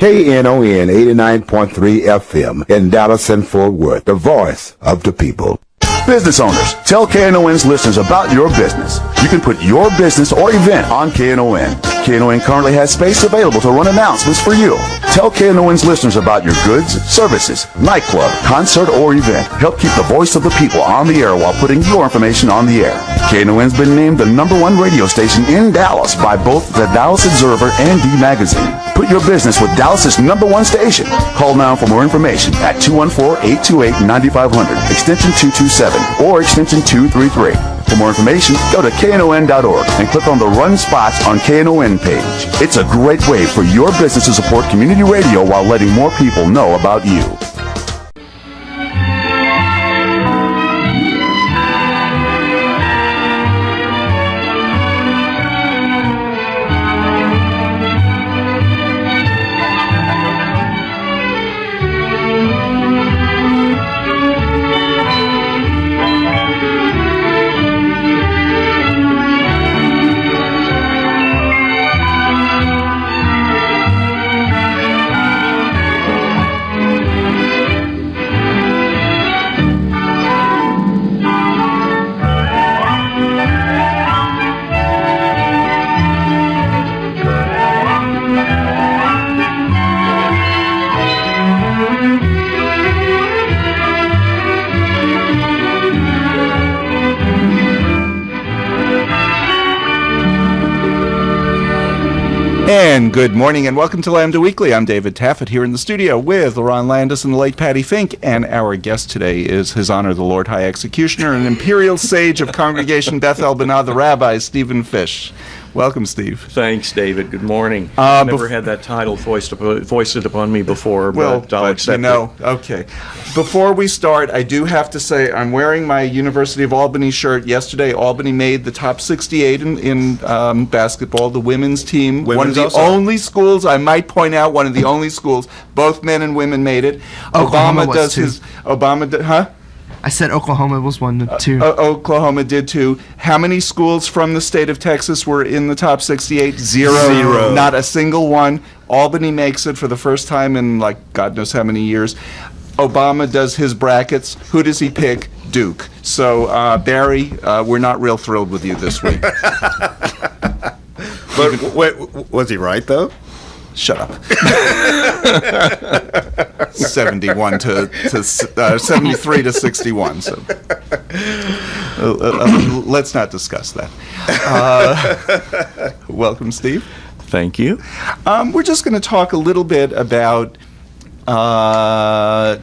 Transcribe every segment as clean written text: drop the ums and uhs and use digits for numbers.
Knon 89.3 FM in Dallas and Fort Worth, the voice of the people. Business owners, tell KNON's listeners about your business. You can put your business or event on KNON. KNON currently has space available to run announcements for you. Tell KNON's listeners about your goods, services, nightclub, concert, or event. Help keep the voice of the people on the air while putting your information on the air. KNON's been named the #1 radio station in Dallas by both the Dallas Observer and D Magazine. Put your business with Dallas's #1 station. Call now for more information at 214-828-9500, extension 227, or extension 233. For more information, go to knon.org and click on the Run Spots on KNON page. It's a great way for your business to support community radio while letting more people know about you. And good morning and welcome to Lambda Weekly. I'm David Taffet here in the studio with Lerone Landis and the late Patti Fink. And our guest today is His Honor the Lord High Executioner and Imperial Sage of Congregation Beth El Banah, the Rabbi, Stephen Fisch. Welcome, Steve. Thanks, David. Good morning. I've never had that title foisted upon me before, but I'll accept it. Okay. Before we start, I do have to say I'm wearing my University of Albany shirt. Yesterday, Albany made the top 68 in basketball, the women's team. One of the only schools, I might point out, one of the only schools, both men and women made it. Oklahoma was too. Huh? I said Oklahoma was 1 2. Oklahoma did too. How many schools from the state of Texas were in the top 68? Zero. Not a single one. Albany makes it for the first time in like God knows how many years. Obama does his brackets. Who does he pick? Duke. So, Barry, we're not real thrilled with you this week. But wait, was he right, though? Shut up. 71 to 73 to 61. So let's not discuss that. Welcome, Steve. Thank you. We're just going to talk a little bit about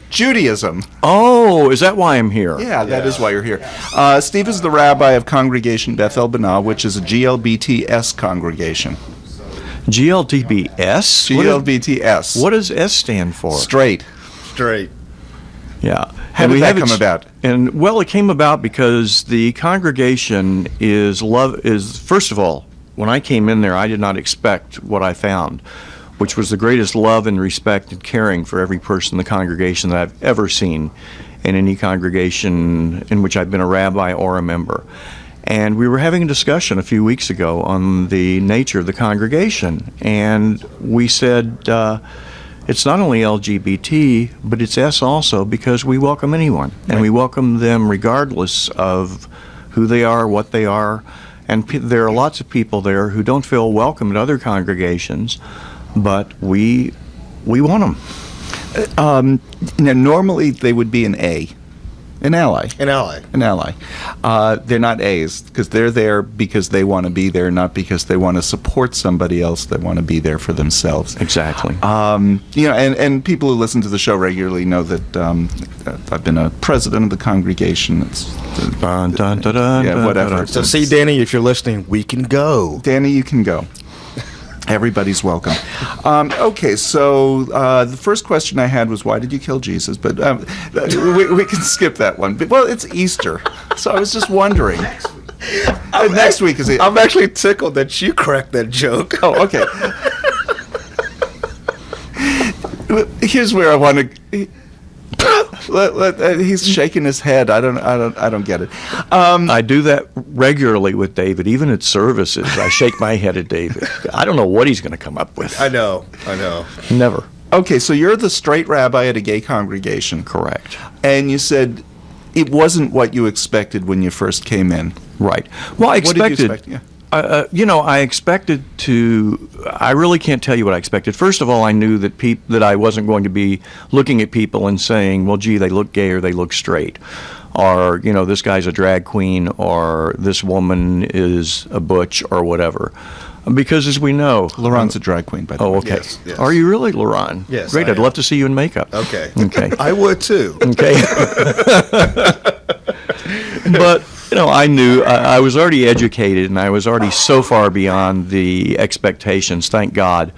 Judaism. Oh, is that why I'm here? Yeah, that is why you're here. Steve is the rabbi of Congregation Beth El Banah, which is a GLBTS congregation. GLBTS? GLBTS. What does S stand for? Straight. Yeah. How did that come about? And well, it came about because the congregation is first of all, when I came in there, I did not expect what I found, which was the greatest love and respect and caring for every person in the congregation that I've ever seen in any congregation in which I've been a rabbi or a member. And we were having a discussion a few weeks ago on the nature of the congregation, and we said it's not only LGBT, but it's S also, because we welcome anyone, and we welcome them regardless of who they are, what they are, and there are lots of people there who don't feel welcome at other congregations, but we want them. Now, normally they would be an A. An ally. They're not A's because they're there because they want to be there, not because they want to support somebody else. They want to be there for themselves. Exactly. And people who listen to the show regularly know that I've been a president of the congregation. Whatever. So see, Danny, if you're listening, we can go. Danny, you can go. Everybody's welcome. Okay, so the first question I had was, why did you kill Jesus? But we can skip that one. But, well, it's Easter, so I was just wondering. Next week is it? I'm actually tickled that you cracked that joke. Oh, okay. Here's where I want to... He's shaking his head. I don't get it. I do that regularly with David, even at services. I shake my head at David. I don't know what he's going to come up with. I know. Never. Okay, so you're the straight rabbi at a gay congregation. Correct. And you said it wasn't what you expected when you first came in. Right. Well, I expected. What did you expect? Yeah. I expected to. I really can't tell you what I expected. First of all, I knew that that I wasn't going to be looking at people and saying, "Well, gee, they look gay or they look straight," or this guy's a drag queen or this woman is a butch or whatever. Because as we know, Lerone's a drag queen, by the way. Oh, okay. Yes. Are you really, Lerone? Yes, Great. I I'd am. love to see you in makeup. Okay. Okay. I would too. Okay. But I knew I was already educated, and I was already so far beyond the expectations, thank God,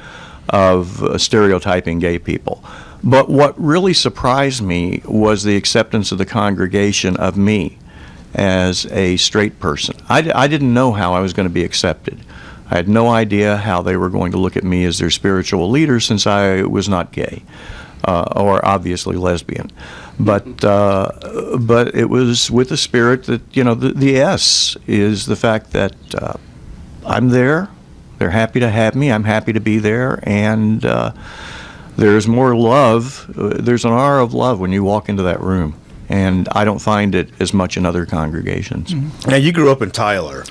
of stereotyping gay people. But what really surprised me was the acceptance of the congregation of me as a straight person. I didn't know how I was going to be accepted. I had no idea how they were going to look at me as their spiritual leader, since I was not gay, or obviously lesbian. But it was with the spirit that, the S is the fact that I'm there, they're happy to have me, I'm happy to be there, and there's more love, there's an aura of love when you walk into that room. And I don't find it as much in other congregations. Mm-hmm. Now, you grew up in Tyler.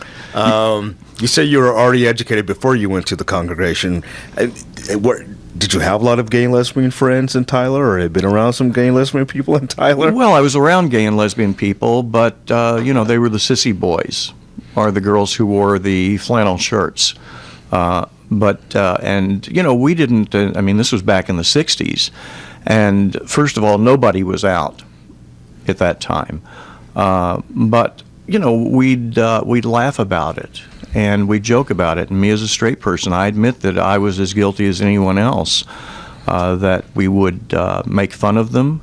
You said you were already educated before you went to the congregation. Did you have a lot of gay and lesbian friends in Tyler, or had been around some gay and lesbian people in Tyler? Well, I was around gay and lesbian people, but, they were the sissy boys, or the girls who wore the flannel shirts. We didn't, this was back in the 60s. And first of all, nobody was out at that time. We'd laugh about it, and we'd joke about it. And me as a straight person, I admit that I was as guilty as anyone else, that we would make fun of them.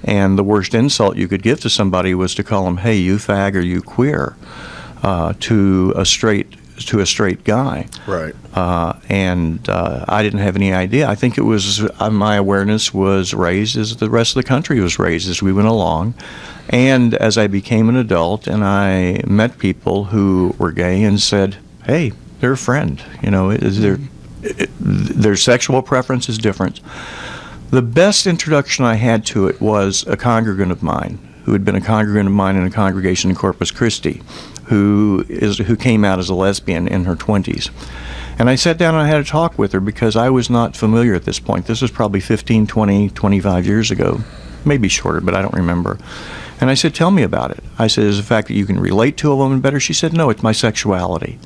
And the worst insult you could give to somebody was to call them, "Hey, you fag," or "You queer," to a straight guy. Right. I didn't have any idea. I think it was my awareness was raised as the rest of the country was raised as we went along. And as I became an adult and I met people who were gay and said, "Hey, they're a friend," their sexual preference is different. The best introduction I had to it was a congregant of mine who had been a congregant of mine in a congregation in Corpus Christi, who came out as a lesbian in her 20s. And I sat down and I had a talk with her because I was not familiar at this point. This was probably 15, 20, 25 years ago, maybe shorter, but I don't remember. And I said, "Tell me about it." I said, "Is it the fact that you can relate to a woman better?" She said, "No, it's my sexuality."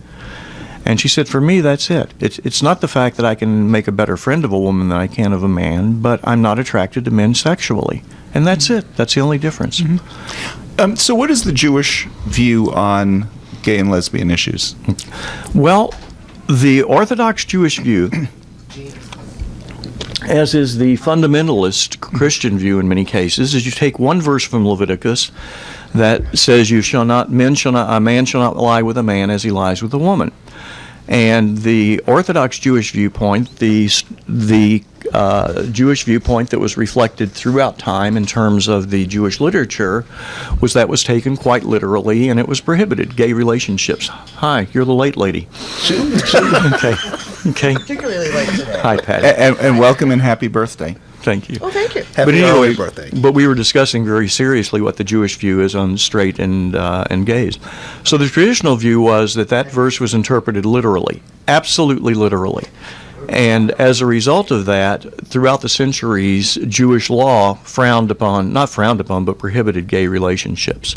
And she said, "For me, that's it. It's not the fact that I can make a better friend of a woman than I can of a man, but I'm not attracted to men sexually. And that's it. That's the only difference." Mm-hmm. So what is the Jewish view on gay and lesbian issues? Well, the Orthodox Jewish view, as is the fundamentalist Christian view in many cases, is you take one verse from Leviticus that says a man shall not lie with a man as he lies with a woman. And the Orthodox Jewish viewpoint, the Jewish viewpoint that was reflected throughout time in terms of the Jewish literature, was taken quite literally, and it was prohibited. Gay relationships. Hi, you're the late lady. Okay. Particularly late today. Hi, Patti. And welcome and happy birthday. Thank you. Oh, thank you. Happy early birthday. But we were discussing very seriously what the Jewish view is on straight and gays. So the traditional view was that verse was interpreted literally, absolutely literally. And as a result of that, throughout the centuries, Jewish law not frowned upon, but prohibited gay relationships.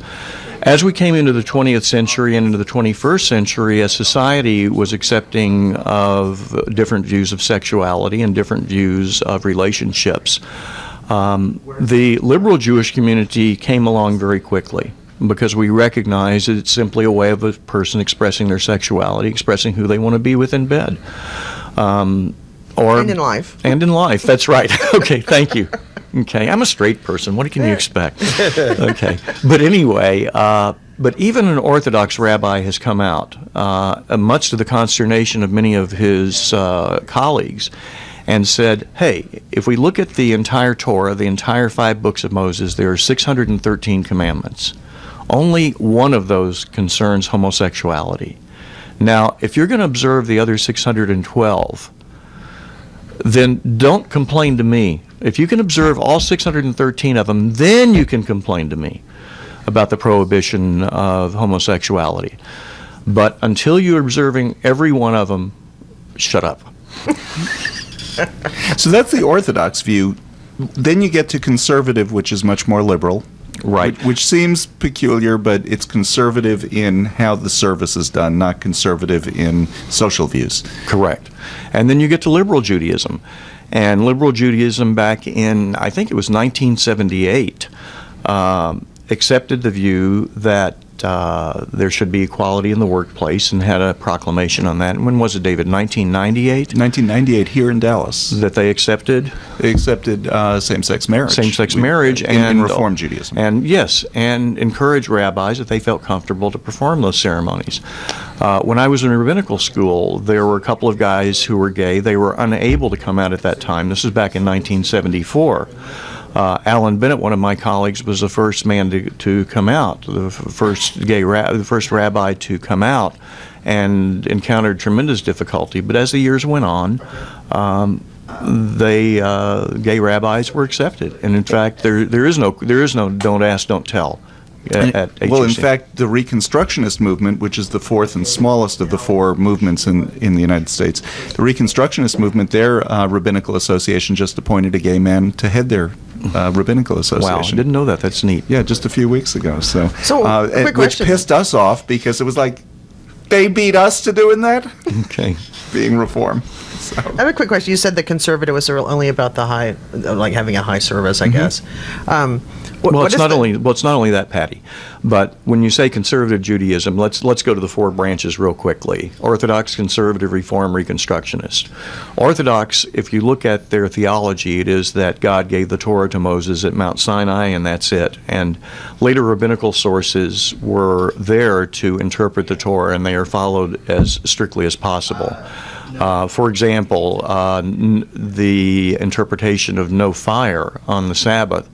As we came into the 20th century and into the 21st century, as society was accepting of different views of sexuality and different views of relationships, the liberal Jewish community came along very quickly, because we recognize that it's simply a way of a person expressing their sexuality, expressing who they want to be with in bed. And in life. And in life, that's right. Okay, thank you. Okay, I'm a straight person. What can you expect? Okay. But anyway, but even an Orthodox rabbi has come out, much to the consternation of many of his colleagues, and said, hey, if we look at the entire Torah, the entire 5 books of Moses, there are 613 commandments. Only one of those concerns homosexuality. Now, if you're going to observe the other 612, then don't complain to me. If you can observe all 613 of them, then you can complain to me about the prohibition of homosexuality. But until you're observing every one of them, shut up. So that's the Orthodox view. Then you get to conservative, which is much more liberal. Right. Which seems peculiar, but it's conservative in how the service is done, not conservative in social views. Correct. And then you get to liberal Judaism. And liberal Judaism back in, I think it was 1978, accepted the view that there should be equality in the workplace and had a proclamation on that. And when was it, David? 1998? 1998 here in Dallas. That they accepted? They accepted same-sex marriage. Same-sex marriage. In Reform Judaism. And yes, and encouraged rabbis if they felt comfortable to perform those ceremonies. When I was in rabbinical school, there were a couple of guys who were gay. They were unable to come out at that time. This was back in 1974. Alan Bennett, one of my colleagues, was the first man to come out, the first rabbi to come out, and encountered tremendous difficulty. But as the years went on, gay rabbis were accepted, and in fact, there is no don't ask, don't tell. At HUC. Well, in fact, the Reconstructionist movement, which is the fourth and smallest of the 4 movements in the United States, the Reconstructionist movement, their rabbinical association just appointed a gay man to head their rabbinical association. Wow, didn't know that. That's neat. Yeah, just a few weeks ago. So quick which question. pissed us off because it was like, they beat us to doing that? Okay. Being reform. I have a quick question. You said the conservative was only about the high, like having a high service, I guess. Well, it's not only that, Patty, but when you say conservative Judaism, let's go to the 4 branches real quickly: Orthodox, Conservative, Reform, Reconstructionist. Orthodox, if you look at their theology, it is that God gave the Torah to Moses at Mount Sinai, and that's it. And later rabbinical sources were there to interpret the Torah, and they are followed as strictly as possible. For example, the interpretation of no fire on the Sabbath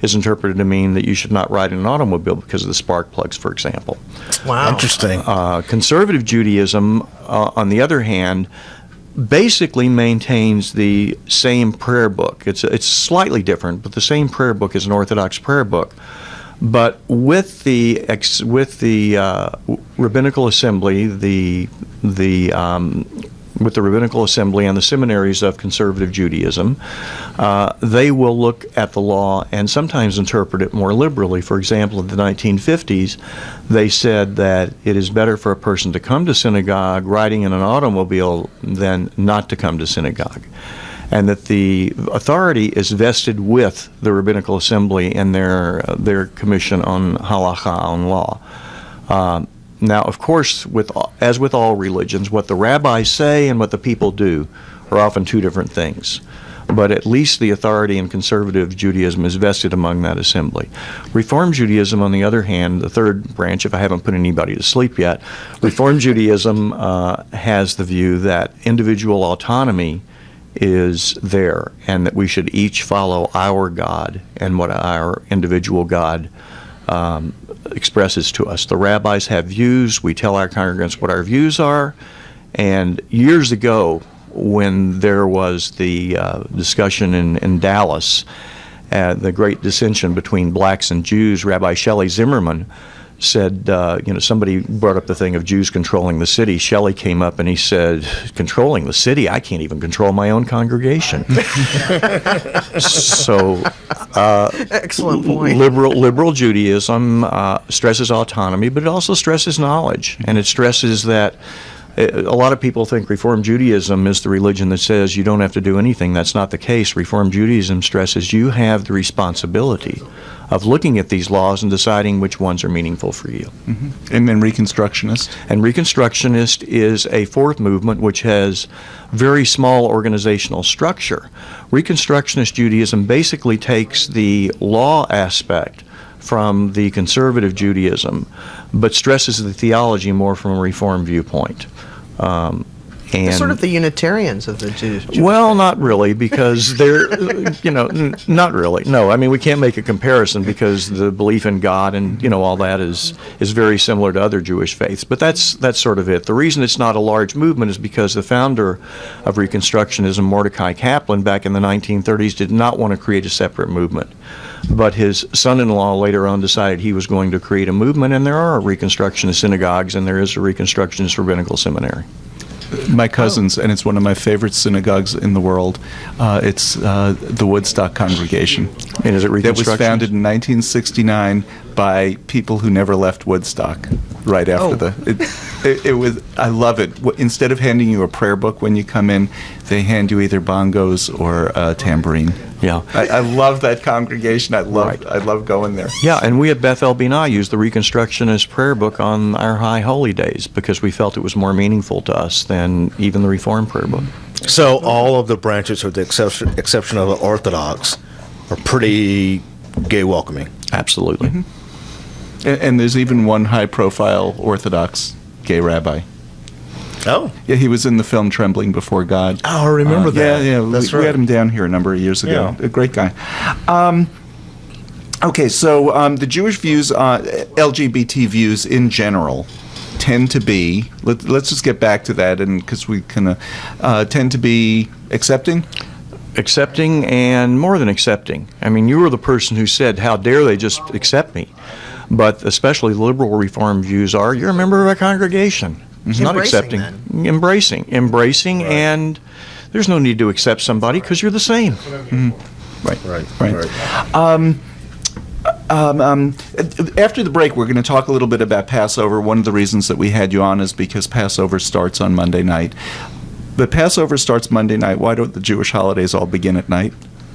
is interpreted to mean that you should not ride in an automobile because of the spark plugs, for example. Wow. Interesting. Conservative Judaism, on the other hand, basically maintains the same prayer book. It's slightly different, but the same prayer book as an Orthodox prayer book. But with the rabbinical assembly, with the rabbinical assembly and the seminaries of conservative Judaism, they will look at the law and sometimes interpret it more liberally. For example, in the 1950s, they said that it is better for a person to come to synagogue riding in an automobile than not to come to synagogue, and that the authority is vested with the rabbinical assembly and their commission on halacha, on law. Now, of course, as with all religions, what the rabbis say and what the people do are often 2 different things. But at least the authority in conservative Judaism is vested among that assembly. Reform Judaism, on the other hand, the 3rd branch, if I haven't put anybody to sleep yet, Reform Judaism has the view that individual autonomy is there, and that we should each follow our God and what our individual God expresses to us. The rabbis have views. We tell our congregants what our views are. And years ago, when there was the discussion in Dallas, the great dissension between blacks and Jews, Rabbi Shelley Zimmerman said, somebody brought up the thing of Jews controlling the city. Shelley came up and he said, controlling the city? I can't even control my own congregation. So, excellent point. Liberal Judaism stresses autonomy, but it also stresses knowledge, and it stresses that a lot of people think Reform Judaism is the religion that says you don't have to do anything. That's not the case. Reform Judaism stresses you have the responsibility of looking at these laws and deciding which ones are meaningful for you. Mm-hmm. And then Reconstructionist? And Reconstructionist is a 4th movement which has very small organizational structure. Reconstructionist Judaism basically takes the law aspect from the conservative Judaism, but stresses the theology more from a Reform viewpoint. And They're sort of the Unitarians of the Jews. well, not really, because they're, not really. No, I mean, we can't make a comparison because the belief in God and, all that is very similar to other Jewish faiths. But that's sort of it. The reason it's not a large movement is because the founder of Reconstructionism, Mordecai Kaplan, back in the 1930s, did not want to create a separate movement. But his son-in-law later on decided he was going to create a movement, and there are Reconstructionist synagogues, and there is a Reconstructionist rabbinical seminary. My cousins, and it's one of my favorite synagogues in the world. It's the Woodstock congregation. And is it It was Reconstructionist? founded in 1969 by people who never left Woodstock. Right after it was. I love it. Instead of handing you a prayer book when you come in, they hand you either bongos or a tambourine. Yeah. I love that congregation. I love going there. Yeah, and we at Beth El Binah used the Reconstructionist prayer book on our high holy days because we felt it was more meaningful to us than even the Reformed prayer book. So all of the branches, with the exception of the Orthodox, are pretty gay welcoming. Absolutely. Mm-hmm. And there's even one high-profile Orthodox gay rabbi. Oh. Yeah, he was in the film Trembling Before God. Oh, I remember that. Yeah, That's we right. had him down here a number of years ago. Yeah. A great guy. Okay, so the Jewish views, LGBT views in general, tend to be, let's just get back to that, and because we kind of tend to be accepting. Accepting and more than accepting. I mean, you were the person who said, how dare they just accept me? But especially liberal Reformed views are, you're a member of a congregation. It's not Embracing, accepting. Embracing, Right. and there's no need to accept somebody because you're the same. Right. Right. After the break, we're going to talk a little bit about Passover. One of the reasons that we had you on is because Passover starts on Monday night. But Passover starts Monday night. Why don't the Jewish holidays all begin at night?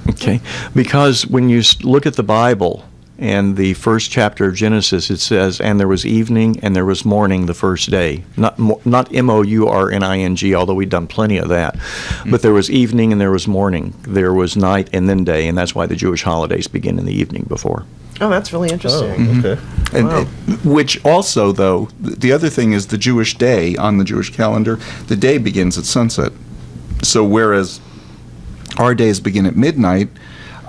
Okay, because when you look at the Bible and the first chapter of Genesis, it says, and there was evening and there was morning the first day. Not morning, although we've done plenty of that. But there was evening and there was morning. There was night and then day, and that's why the Jewish holidays begin in the evening before. Oh, that's really interesting. Okay. And Wow. which also, though, the other thing is the Jewish day on the Jewish calendar, the day begins at sunset. So whereas our days begin at midnight,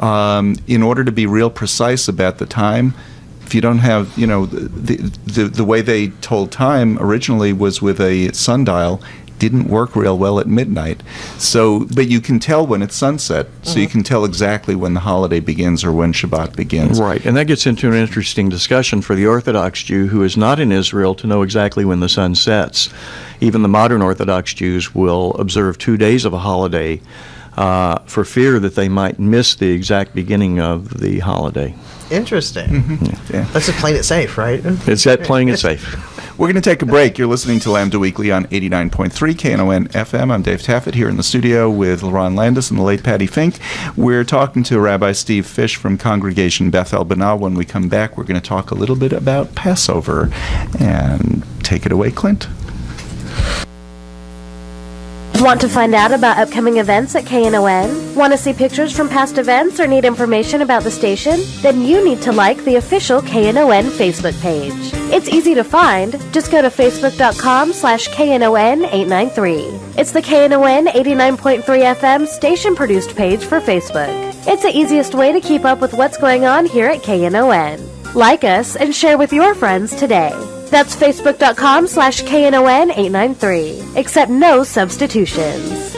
in order to be real precise about the time, if you don't have, the way they told time originally was with a sundial, didn't work real well at midnight. So, but you can tell when it's sunset, so you can tell exactly when the holiday begins or when Shabbat begins. Right, and that gets into an interesting discussion for the Orthodox Jew who is not in Israel to know exactly when the sun sets. Even the modern Orthodox Jews will observe 2 days of a holiday for fear that they might miss the exact beginning of the holiday. Interesting. Yeah. That's just playing it safe, right? It's that playing it safe. We're going to take a break. You're listening to Lambda Weekly on 89.3 Knon FM. I'm Dave Taffet here in the studio with Lerone Landis and the late Patti Fink. We're talking to Rabbi Steve Fisch from Congregation Beth El Binah. When we come back, we're going to talk a little bit about Passover. And take it away, Clint. Want to find out about upcoming events at KNON? Want to see pictures from past events or need information about the station? Then you need to like the official KNON Facebook page. It's easy to find. Just go to facebook.com/KNON893. It's the KNON 89.3 FM station-produced page for Facebook. It's the easiest way to keep up with what's going on here at KNON. Like us and share with your friends today. That's facebook.com/KNON893. Accept no substitutions.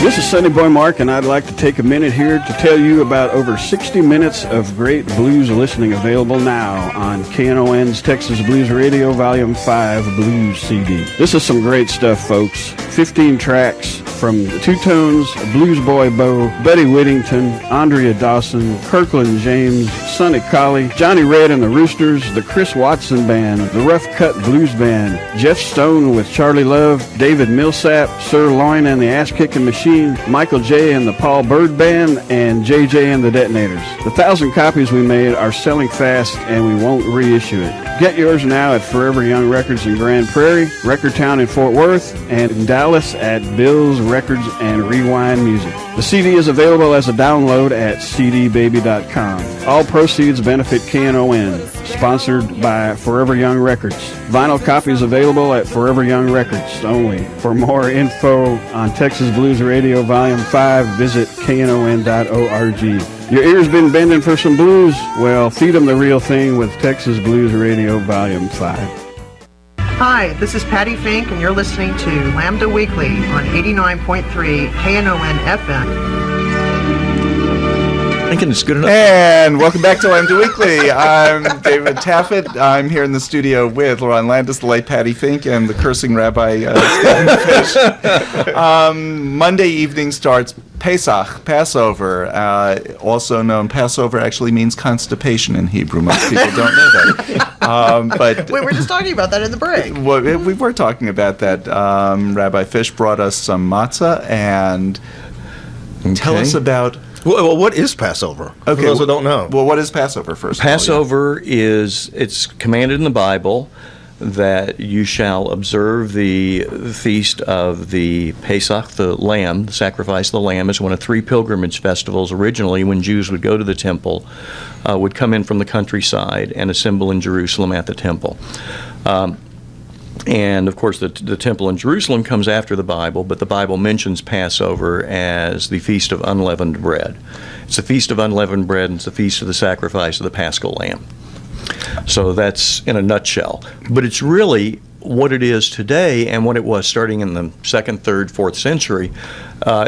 This is Sonny Boy Mark, and I'd like to take a minute here to tell you about over 60 minutes of great blues listening available now on KNON's Texas Blues Radio Volume 5 Blues CD. This is some great stuff, folks. 15 tracks from the Two Tones, Blues Boy Bo, Buddy Whittington, Andrea Dawson, Kirkland James, Sonny Colley, Johnny Red and the Roosters, the Chris Watson Band, the Rough Cut Blues Band, Jeff Stone with Charlie Love, David Millsap, Sir Loin and the Ass Kicking Machine, Michael J. and the Paul Bird Band, and JJ and the Detonators. The 1,000 copies we made are selling fast, and we won't reissue it. Get yours now at Forever Young Records in Grand Prairie, Record Town in Fort Worth, and in Dallas at Bill's Records and Rewind Music. The CD is available as a download at cdbaby.com. All proceeds benefit KNON, sponsored by Forever Young Records. Vinyl copies available at Forever Young Records only. For more info on Texas Blues Radio Volume 5, visit knon.org. Your ears been bending for some blues? Well, feed them the real thing with Texas Blues Radio Volume 5. Hi, this is Patti Fink, and you're listening to Lambda Weekly on 89.3 KNON FM. Thinking it's good enough. And welcome back to Lambda Weekly. I'm David Taffet. I'm here in the studio with Lerone Landis, the late Patti Fink, and the cursing Rabbi Fisch. Monday evening starts Pesach, Passover. Also known, Passover actually means constipation in Hebrew. Most people don't know that. But We were just talking about that in the break. well, we were talking about that. Rabbi Fisch brought us some matzah, and tell us about... Well, what is Passover? Okay, For those who don't know. Well, what is Passover first? of all? Passover it's commanded in the Bible that you shall observe the feast of the Pesach, the lamb. The sacrifice of the lamb is one of 3 pilgrimage festivals originally when Jews would go to the temple, would come in from the countryside and assemble in Jerusalem at the temple. And, of course, the temple in Jerusalem comes after the Bible, but the Bible mentions Passover as the Feast of Unleavened Bread. It's the Feast of Unleavened Bread, and it's the Feast of the Sacrifice of the Paschal Lamb. So that's in a nutshell. But it's really what it is today and what it was starting in the 2nd, 3rd, 4th century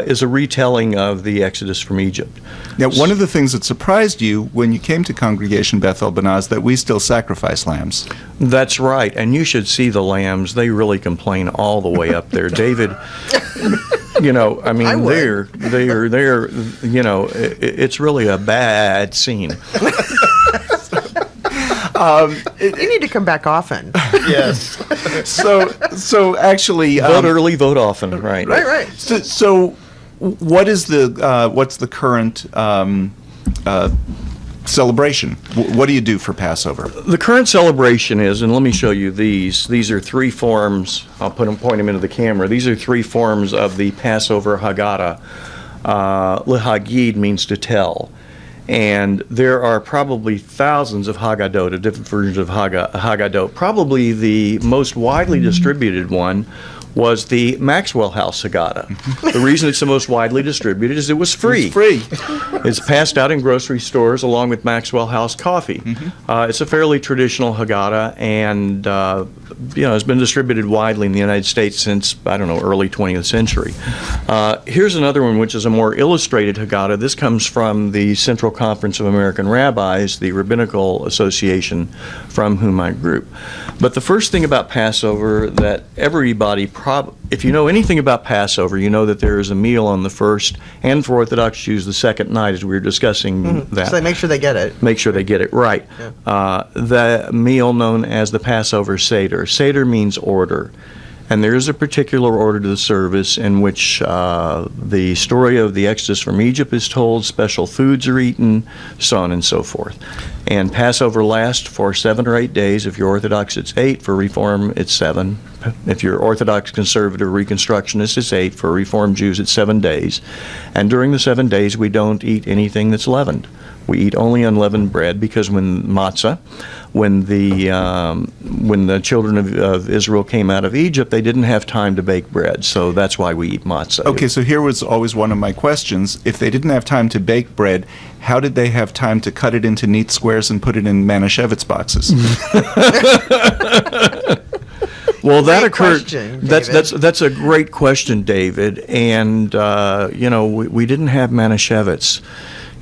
is a retelling of the Exodus from Egypt. Now, one of the things that surprised you when you came to Congregation Beth El Banah is that we still sacrifice lambs. That's right, and you should see the lambs. They really complain all the way up there. David, you know, I mean, they're, you know, it's really a bad scene. You need to come back often. Yes. So actually, Vote early, vote often, right? Right. So what is what's the current celebration? What do you do for Passover? The current celebration is, and let me show you these. These are 3 forms. I'll point them into the camera. These are 3 forms of the Passover Haggadah. Lehagid means to tell. And there are probably thousands of Haggadot, different versions of Haggadot. Probably the most widely distributed one was the Maxwell House Haggadah. The reason it's the most widely distributed is it was free. It's free. It's passed out in grocery stores along with Maxwell House coffee. It's a fairly traditional Haggadah, and it's been distributed widely in the United States since, early 20th century. Here's another one, which is a more illustrated Haggadah. This comes from the Central Conference of American Rabbis, the Rabbinical Association from whom I grew. But the first thing about Passover that everybody if you know anything about Passover, you know that there is a meal on the first, and for Orthodox Jews, the second night, as we were discussing that. So they make sure they get it. Make sure they get it right. Yeah. The meal known as the Passover Seder. Seder means order. And there is a particular order to the service in which the story of the Exodus from Egypt is told, special foods are eaten, so on and so forth. And Passover lasts for 7 or 8 days. If you're Orthodox, it's 8. For Reform, it's 7. If you're Orthodox, Conservative, Reconstructionist, it's 8. For Reformed Jews, it's 7 days. And during the 7 days, we don't eat anything that's leavened. We eat only unleavened bread because when the children of Israel came out of Egypt, they didn't have time to bake bread, so that's why we eat matzah. Okay, so here was always one of my questions. If they didn't have time to bake bread, how did they have time to cut it into neat squares and put it in Manischewitz boxes? Well, that Great occurred. question, That's a great question, David. And we didn't have Manischewitz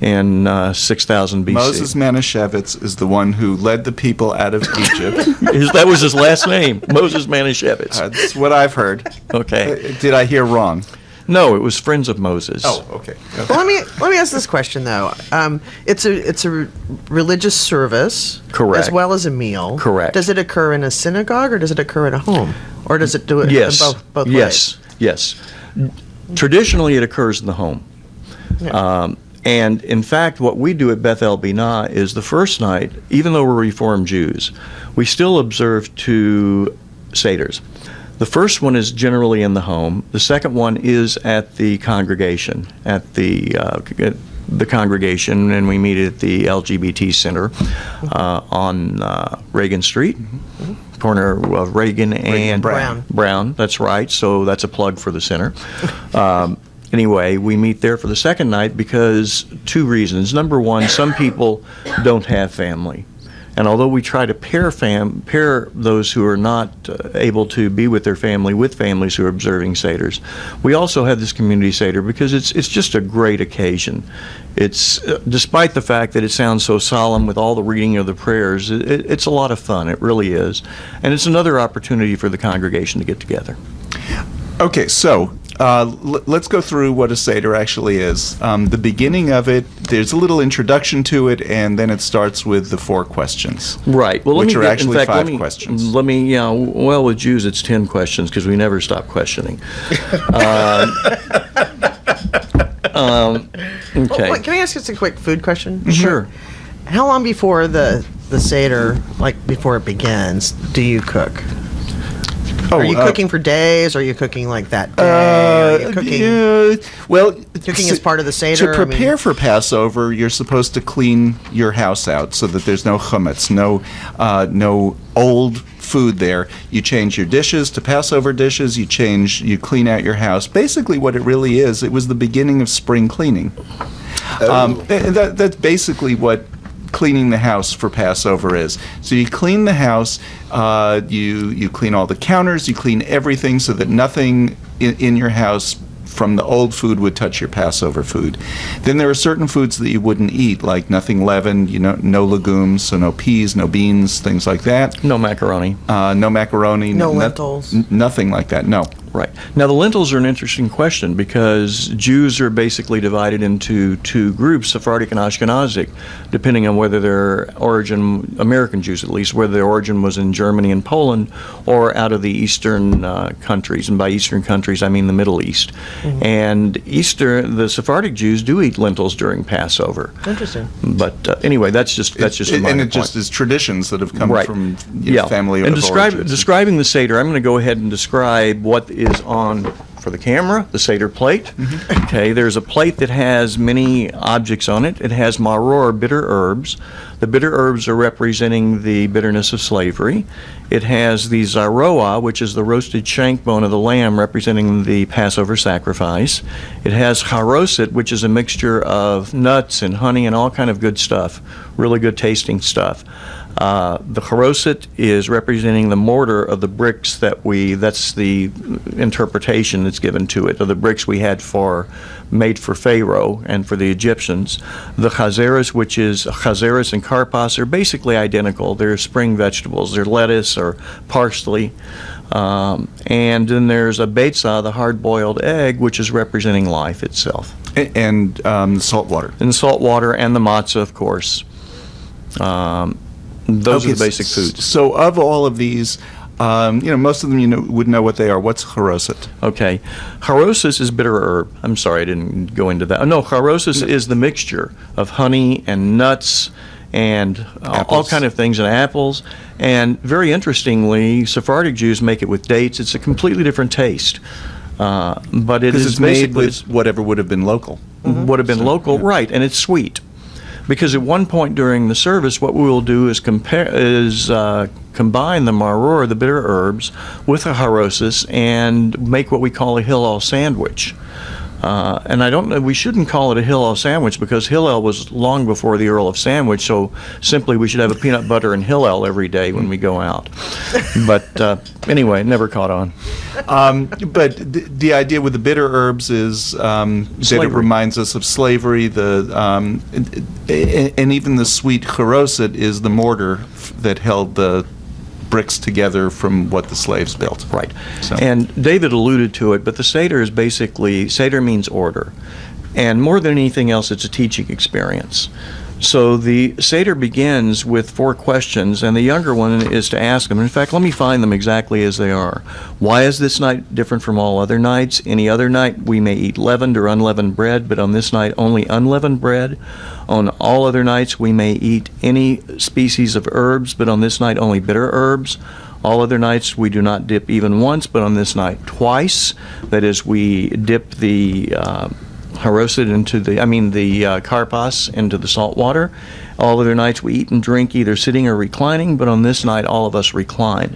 in 6000 BC. Moses Manischewitz is the one who led the people out of Egypt. That was his last name, Moses Manischewitz. That's what I've heard. Okay. Did I hear wrong? No, it was Friends of Moses. Oh, okay. Well, let me ask this question though. It's a religious service, Correct. as well as a meal. Correct. Does it occur in a synagogue or does it occur in a home, or does it do it Yes. in both ways? Yes. Traditionally, it occurs in the home. Yeah. And in fact, what we do at Beth El Binah is the first night, even though we're Reformed Jews, we still observe 2 seders. The first one is generally in the home. The second one is at the congregation, at the congregation, and we meet at the LGBT Center on Reagan Street, corner of Reagan and Brown. That's right. So that's a plug for the center. Anyway, we meet there for the second night because 2 reasons. Number one, some people don't have family. And although we try to pair those who are not able to be with their family with families who are observing seders, we also have this community seder because it's just a great occasion. It's despite the fact that it sounds so solemn with all the reading of the prayers, it's a lot of fun. It really is, and it's another opportunity for the congregation to get together. Okay, so let's go through what a Seder actually is. The beginning of it, there's a little introduction to it, and then it starts with the 4 questions. Right. Well, which are actually 5 questions. Well, with Jews, it's 10 questions because we never stop questioning. Okay. Well, can I ask just a quick food question? Sure. How long before the Seder, like before it begins, do you cook? Are you cooking for days? Or are you cooking like that day? Are you cooking? Cooking is part of the Seder. To prepare for Passover, you're supposed to clean your house out so that there's no chametz, no old food there. You change your dishes to Passover dishes. You clean out your house. Basically, what it really is, it was the beginning of spring cleaning. That's basically what cleaning the house for Passover is. So you clean the house, you clean all the counters, you clean everything so that nothing in your house from the old food would touch your Passover food. Then there are certain foods that you wouldn't eat, like nothing leavened, no legumes, so no peas, no beans, things like that. No macaroni. No macaroni. No lentils. Nothing like that, no. Right. Now, the lentils are an interesting question because Jews are basically divided into 2 groups, Sephardic and Ashkenazic, depending on whether their origin, American Jews at least, whether their origin was in Germany and Poland or out of the Eastern countries. And by Eastern countries, I mean the Middle East. Mm-hmm. And the Sephardic Jews do eat lentils during Passover. Interesting. But anyway, that's just a minor and it point. Just is traditions that have come from family and of origins. Describing the Seder, I'm going to go ahead and describe what is on, for the camera, the Seder plate. Mm-hmm. Okay, there's a plate that has many objects on it. It has maror, bitter herbs. The bitter herbs are representing the bitterness of slavery. It has the zaroa, which is the roasted shank bone of the lamb, representing the Passover sacrifice. It has charoset, which is a mixture of nuts and honey and all kind of good stuff, really good tasting stuff. The charoset is representing the mortar of the bricks that's the interpretation that's given to it, of the bricks we had made for Pharaoh and for the Egyptians. The chazeres, which is chazeres and karpas, are basically identical. They're spring vegetables. They're lettuce or parsley. And then there's a beitzah, the hard-boiled egg, which is representing life itself. And salt water. And salt water and the matzah, of course. Those are the basic foods. So of all of these, most of them would know what they are. What's charoset? Okay. Charoset is bitter herb. I'm sorry, I didn't go into that. Oh, no, charoset is the mixture of honey and nuts and all kind of things, and apples. And very interestingly, Sephardic Jews make it with dates. It's a completely different taste. But it is made with whatever would have been local. Would have been local, right, and it's sweet. Because at one point during the service, what we will do is combine the maror, the bitter herbs, with a harosis and make what we call a Hillel sandwich. And I don't know, we shouldn't call it a Hillel sandwich because Hillel was long before the Earl of Sandwich, so simply we should have a peanut butter and Hillel every day when we go out. But anyway, it never caught on. But the idea with the bitter herbs is that it reminds us of slavery, and even the sweet charoset is the mortar that held the bricks together from what the slaves built. Right. So. And David alluded to it, but the Seder is basically, Seder means order. And more than anything else, it's a teaching experience. So the Seder begins with 4 questions, and the younger one is to ask them. In fact, let me find them exactly as they are. Why is this night different from all other nights? Any other night we may eat leavened or unleavened bread, but on this night only unleavened bread. On all other nights we may eat any species of herbs, but on this night only bitter herbs. All other nights we do not dip even once, but on this night twice. That is, we dip the haroset into the karpas into the salt water. All other nights we eat and drink either sitting or reclining, but on this night all of us recline.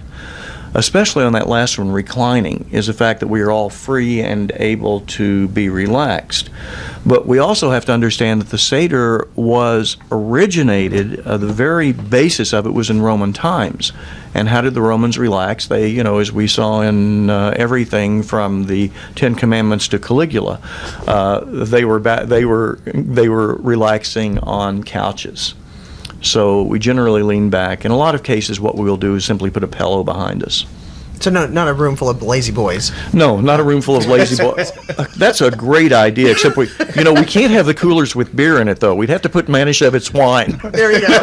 Especially on that last one, reclining, is the fact that we are all free and able to be relaxed. But we also have to understand that the Seder was originated, the very basis of it was in Roman times. And how did the Romans relax? They, as we saw in everything from the Ten Commandments to Caligula, they were relaxing on couches. So we generally lean back. In a lot of cases, what we will do is simply put a pillow behind us. So not a room full of lazy boys. No, not a room full of lazy boys. That's a great idea, except we can't have the coolers with beer in it, though. We'd have to put Manischewitz wine. There you go.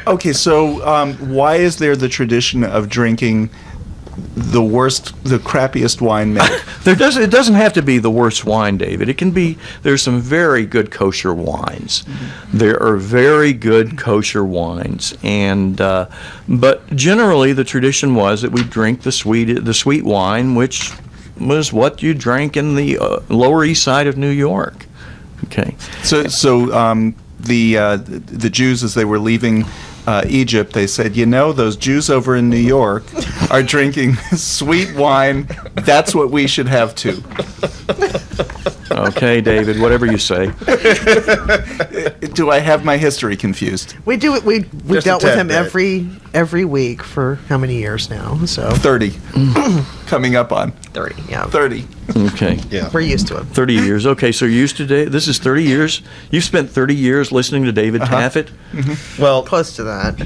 Okay, so why is there the tradition of drinking the crappiest wine made? It doesn't have to be the worst wine, David. It can be. There's some very good kosher wines. Mm-hmm. There are very good kosher wines, and but generally the tradition was that we drink the sweet wine, which was what you drank in the Lower East Side of New York. Okay. So the Jews, as they were leaving Egypt, they said, those Jews over in New York are drinking sweet wine. That's what we should have too. Okay, David, whatever you say. Do I have my history confused? We do. We dealt with him every week for how many years now? So 30. Coming up on 30. Yeah. 30. Okay. Yeah. We're used to it. 30 years. Okay, so you're used to this is 30 years. You've spent 30 years listening to David Taffet? Mm-hmm. Well, close to that.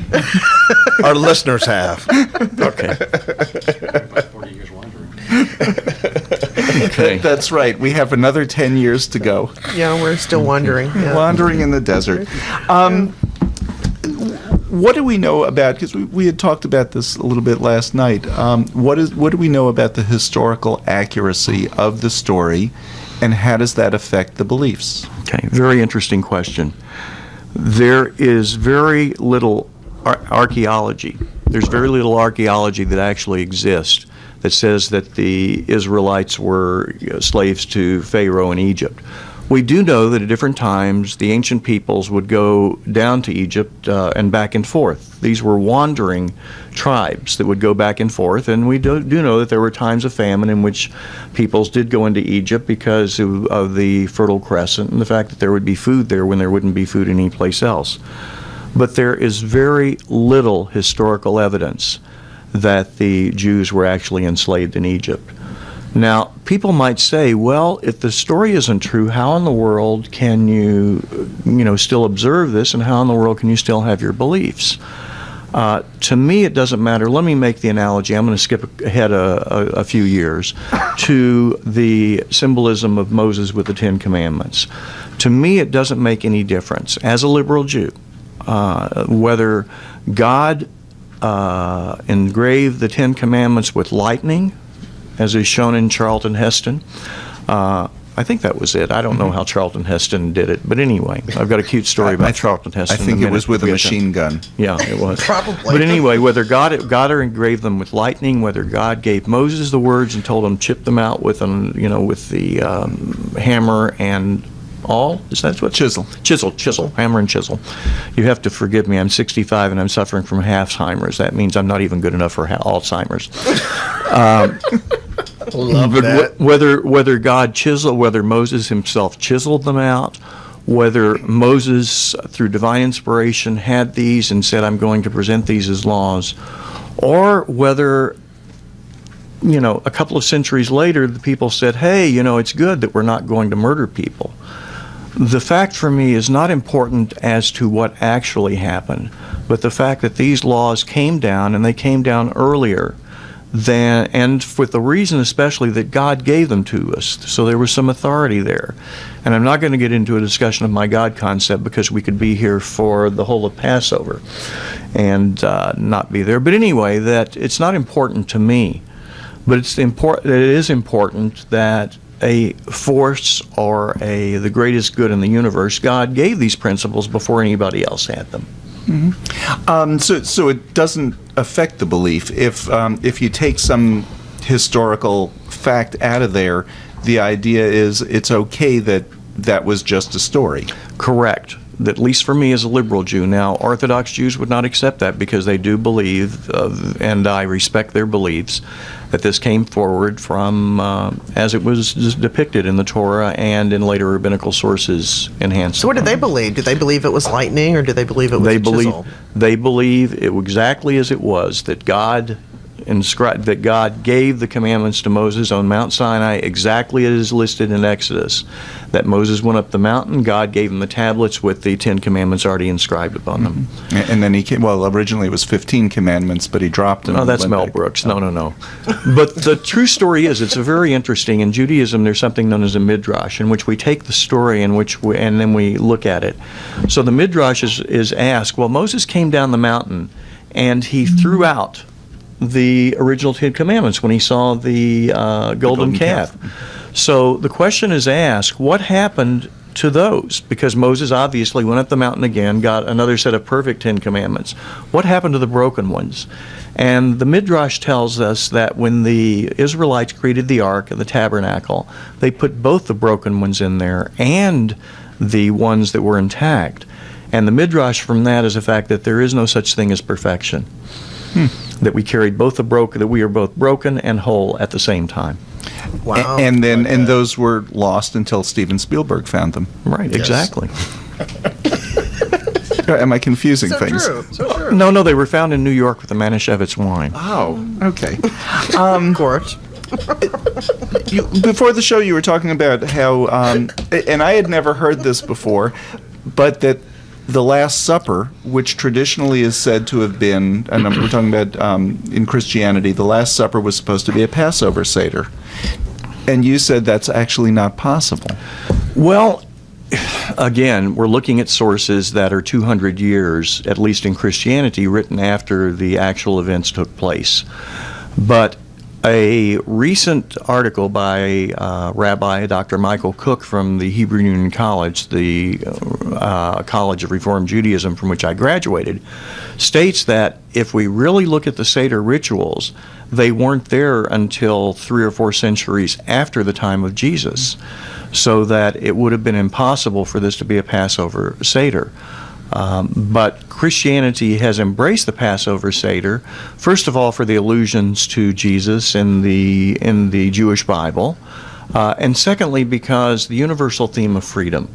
Our listeners have. Okay. 40 years wandering. Okay. That's right. We have another 10 years to go. Yeah, we're still wandering. Yeah. Wandering in the desert. What do we know about, because we had talked about this a little bit last night, what do we know about the historical accuracy of the story, and how does that affect the beliefs? Okay, very interesting question. There is very little archaeology. There's very little archaeology that actually exists that says that the Israelites were slaves to Pharaoh in Egypt. We do know that at different times the ancient peoples would go down to Egypt and back and forth. These were wandering tribes that would go back and forth, and we do know that there were times of famine in which peoples did go into Egypt because of the Fertile Crescent and the fact that there would be food there when there wouldn't be food anyplace else. But there is very little historical evidence that the Jews were actually enslaved in Egypt. Now, people might say, well, if the story isn't true, how in the world can you still observe this, and how in the world can you still have your beliefs? To me, it doesn't matter. Let me make the analogy. I'm going to skip ahead a few years to the symbolism of Moses with the Ten Commandments. To me, it doesn't make any difference. As a liberal Jew, whether God engraved the Ten Commandments with lightning, as is shown in Charlton Heston. I think that was it. I don't know how Charlton Heston did it, but anyway, I've got a cute story about Charlton Heston. I think it was with a machine gun. Yeah, it was. Probably. But anyway, whether God engraved them with lightning, whether God gave Moses the words and told him chip them out with the hammer and all? Is that what? Chisel, hammer and chisel. You have to forgive me. I'm 65 and I'm suffering from Alzheimer's. That means I'm not even good enough for Alzheimer's. Love but that. Whether Moses himself chiseled them out, whether Moses, through divine inspiration, had these and said, I'm going to present these as laws, or whether a couple of centuries later, the people said, hey, it's good that we're not going to murder people. The fact for me is not important as to what actually happened, but the fact that these laws came down, and they came down earlier and for the reason especially that God gave them to us. So there was some authority there. And I'm not going to get into a discussion of my God concept because we could be here for the whole of Passover and not be there. But anyway, that it's not important to me, but it is important that a force or the greatest good in the universe, God gave these principles before anybody else had them. Mm-hmm. So it doesn't affect the belief if you take some historical fact out of there. The idea is it's okay that was just a story. Correct. At least for me as a liberal Jew. Now, Orthodox Jews would not accept that because they do believe, and I respect their beliefs, that this came forward from as it was depicted in the Torah and in later rabbinical sources enhanced. So what did they believe? Did they believe it was lightning, or did they believe it was a chisel? They believe it exactly as it was, that God gave the commandments to Moses on Mount Sinai exactly as listed in Exodus. That Moses went up the mountain, God gave him the tablets with the 10 commandments already inscribed upon them. Mm-hmm. And then he came, originally it was 15 commandments, but he dropped them. Oh, that's Mel Brooks. No. But the true story is, it's a very interesting, in Judaism there's something known as a midrash, in which we take the story and then we look at it. So the midrash is asked, Moses came down the mountain and he threw out the original 10 Commandments when he saw the golden calf. So the question is asked, what happened to those? Because Moses obviously went up the mountain again, got another set of perfect 10 Commandments. What happened to the broken ones? And the Midrash tells us that when the Israelites created the ark and the tabernacle, they put both the broken ones in there and the ones that were intact. And the Midrash from that is the fact that there is no such thing as perfection. That we carried that we are both broken and whole at the same time. Wow. And those were lost until Steven Spielberg found them. Right, yes. Exactly. Am I confusing things? So true. No, they were found in New York with the Manischewitz wine. Oh, okay. Of course. Before the show, you were talking about how, and I had never heard this before, but that the Last Supper, which traditionally is said to have been, and we're talking about in Christianity, the Last Supper was supposed to be a Passover Seder. And you said that's actually not possible. Well, again, we're looking at sources that are 200 years, at least in Christianity, written after the actual events took place. But a recent article by Rabbi Dr. Michael Cook from the Hebrew Union College, the College of Reformed Judaism from which I graduated, states that if we really look at the Seder rituals, they weren't there until 3 or 4 centuries after the time of Jesus, so that it would have been impossible for this to be a Passover Seder. But Christianity has embraced the Passover Seder, first of all for the allusions to Jesus in the Jewish Bible, and secondly because the universal theme of freedom,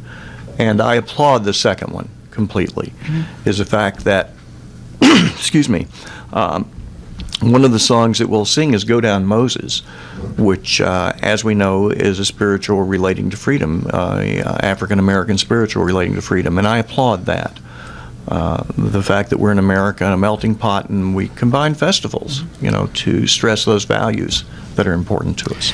and I applaud the second one completely, is the fact that, excuse me, one of the songs that we'll sing is Go Down Moses, which, as we know, is a spiritual relating to freedom, African-American spiritual relating to freedom, and I applaud that. The fact that we're in America, a melting pot, and we combine festivals, to stress those values that are important to us.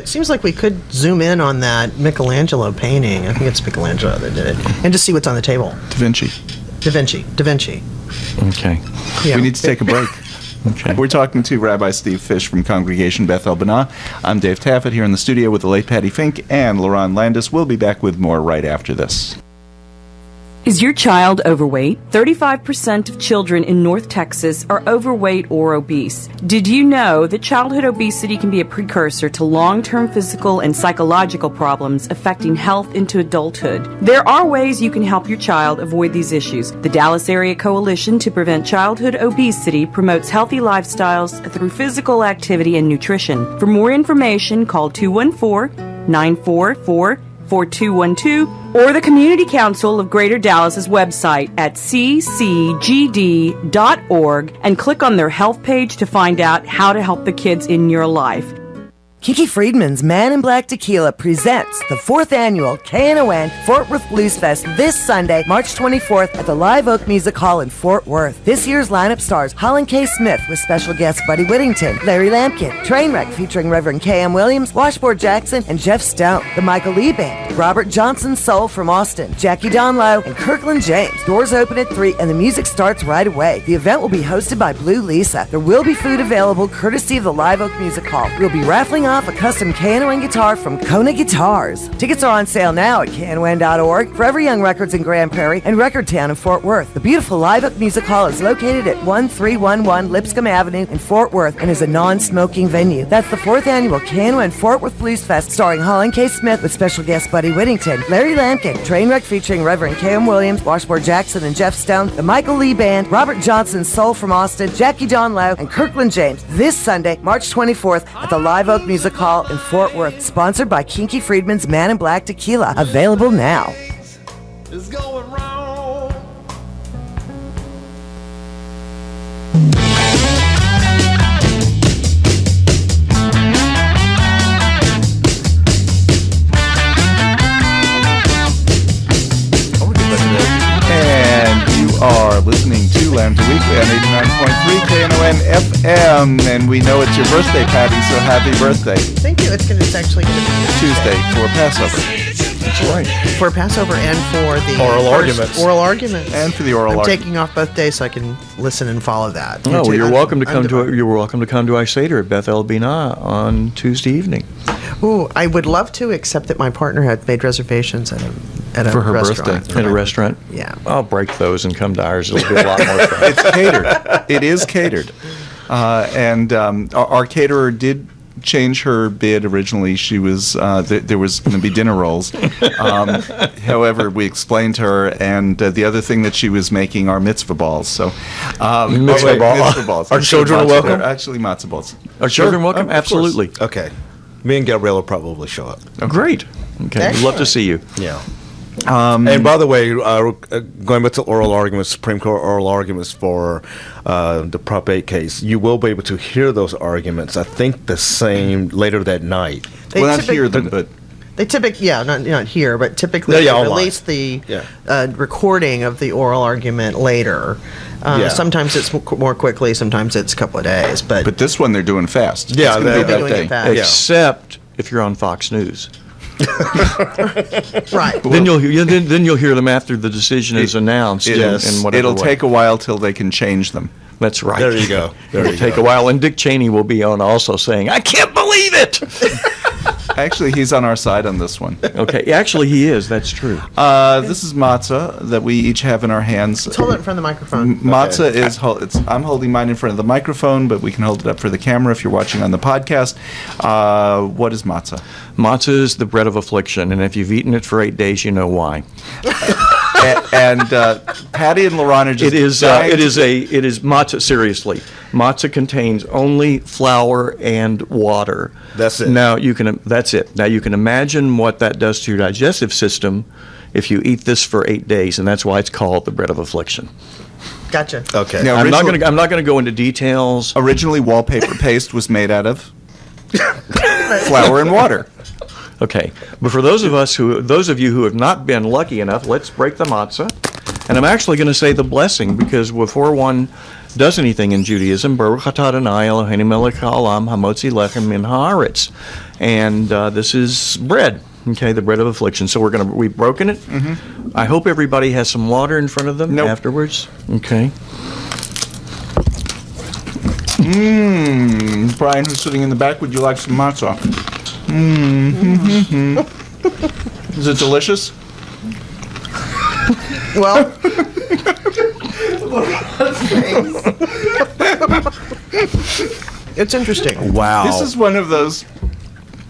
Seems like we could zoom in on that Michelangelo painting. I think it's Michelangelo that did it, and just see what's on the table. Da Vinci. Okay. Yeah. We need to take a break. Okay. We're talking to Rabbi Steve Fisch from Congregation Beth El Banah. I'm Dave Taffet here in the studio with the late Patti Fink and Lerone Landis. We'll be back with more right after this. Is your child overweight? 35% of children in North Texas are overweight or obese. Did you know that childhood obesity can be a precursor to long-term physical and psychological problems affecting health into adulthood? There are ways you can help your child avoid these issues. The Dallas Area Coalition to Prevent Childhood Obesity promotes healthy lifestyles through physical activity and nutrition. For more information, call 214-944-4212 or the Community Council of Greater Dallas's website at ccgd.org and click on their health page to find out how to help the kids in your life. Kiki Friedman's Man in Black Tequila presents the 4th annual KNON Fort Worth Blues Fest this Sunday, March 24th at the Live Oak Music Hall in Fort Worth. This year's lineup stars Holland K. Smith with special guests Buddy Whittington, Larry Lampkin, Trainwreck featuring Reverend K.M. Williams, Washboard Jackson, and Jeff Stone, the Michael Lee Band, Robert Johnson Soul from Austin, Jackie Don Lowe, and Kirkland James. Doors open at 3 and the music starts right away. The event will be hosted by Blue Lisa. There will be food available courtesy of the Live Oak Music Hall. We'll be raffling off a custom KNON guitar from Kona Guitars. Tickets are on sale now at KNON.org, Forever Young Records in Grand Prairie, and Recordtown in Fort Worth. The beautiful Live Oak Music Hall is located at 1311 Lipscomb Avenue in Fort Worth and is a non-smoking venue. That's the 4th annual KNON Fort Worth Blues Fest starring Holland K. Smith with special guest Buddy Whittington, Larry Lampkin, Trainwreck featuring Reverend K.M. Williams, Washboard Jackson, and Jeff Stone, the Michael Lee Band, Robert Johnson Soul from Austin, Jackie Don Lowe, and Kirkland James this Sunday, March 24th at the Live Oak Music Hall in Fort Worth, sponsored by Kinky Friedman's Man in Black Tequila, available now. It's going wrong. And you are listening to Lambda Weekly on 89.3 KNON FM, and we know it's your birthday, Patti, so happy birthday. Thank you. It's actually going to be Tuesday for Passover. That's right. For Passover and for the Oral arguments. And for the oral I'm argument. taking off both days so I can listen and follow that. Oh, well, you're welcome to come to our Seder at Beth El Bina on Tuesday evening. Ooh, I would love to, except that my partner had made reservations at a for her restaurant. birthday. At a restaurant? Yeah. I'll break those and come to ours. It'll be a lot more fun. It's catered. It is catered. And our caterer did change her bid. Originally, she was there was going to be dinner rolls. However, we explained to her, and the other thing that she was making are mitzvah balls. So mitzvah balls. Our children are welcome? They're actually matzah balls. Our children welcome? Absolutely. Okay. Me and Gabrielle will probably show up. Okay. Great. Okay. We'd love to see you. Yeah. And by the way, going back to oral arguments, Supreme Court oral arguments for the Prop 8 case, you will be able to hear those arguments, I think, the same later that night. Well, not hear them, but... They typically, not here, but typically they release the recording of the oral argument later. Sometimes it's more quickly, sometimes it's a couple of days. But this one they're doing fast. Yeah, they're doing it fast. Except if you're on Fox News. Right. Then you'll hear them after the decision is announced. In whatever It'll way. take a while till they can change them. That's right. There you go. It'll take a while, and Dick Cheney will be on also saying, "I can't believe it." Actually, he's on our side on this one. Okay, actually he is. That's true. This is matzah that we each have in our hands. Let's hold it in front of the microphone. Matzah is. I'm holding mine in front of the microphone, but we can hold it up for the camera if you're watching on the podcast. What is matzah? Matzah is the bread of affliction, and if you've eaten it for 8 days, you know why. and Patti and Lerone are just. It is matzah. Seriously, matzah contains only flour and water. That's it. That's it. Now you can imagine what that does to your digestive system if you eat this for 8 days, and that's why it's called the bread of affliction. Gotcha. Okay. Now, I'm not going to go into details. Originally, wallpaper paste was made out of flour and water. Okay, but for those of you who have not been lucky enough, let's break the matzah. And I'm actually going to say the blessing, because before one does anything in Judaism, Baruch atah Adonai Eloheinu melech haolam hamotzi lechem min haaretz, and this is bread. Okay, the bread of affliction. So we've broken it. Mm-hmm. I hope everybody has some water in front of them afterwards. Okay. Brian, who's sitting in the back, would you like some matzah? Is it delicious? Well, it's interesting. Wow. This is one of those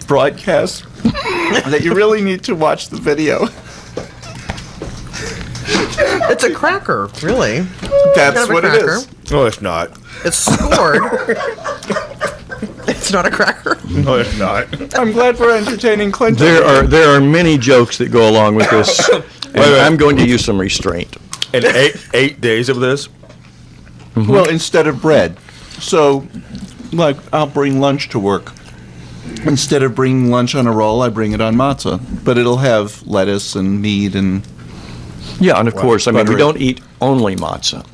broadcasts that you really need to watch the video. It's a cracker, really. That's what it is. No, it's not. It's scored. It's not a cracker. No, it's not. I'm glad we're entertaining Clinton. There are many jokes that go along with this, and I'm going to use some restraint. And 8 days of this? Mm-hmm. Well, instead of bread. So, I'll bring lunch to work. instead of bringing lunch on a roll, I bring it on matzah. But it'll have lettuce and meat and... Yeah, and of course, I mean, butter we don't eat only matzah.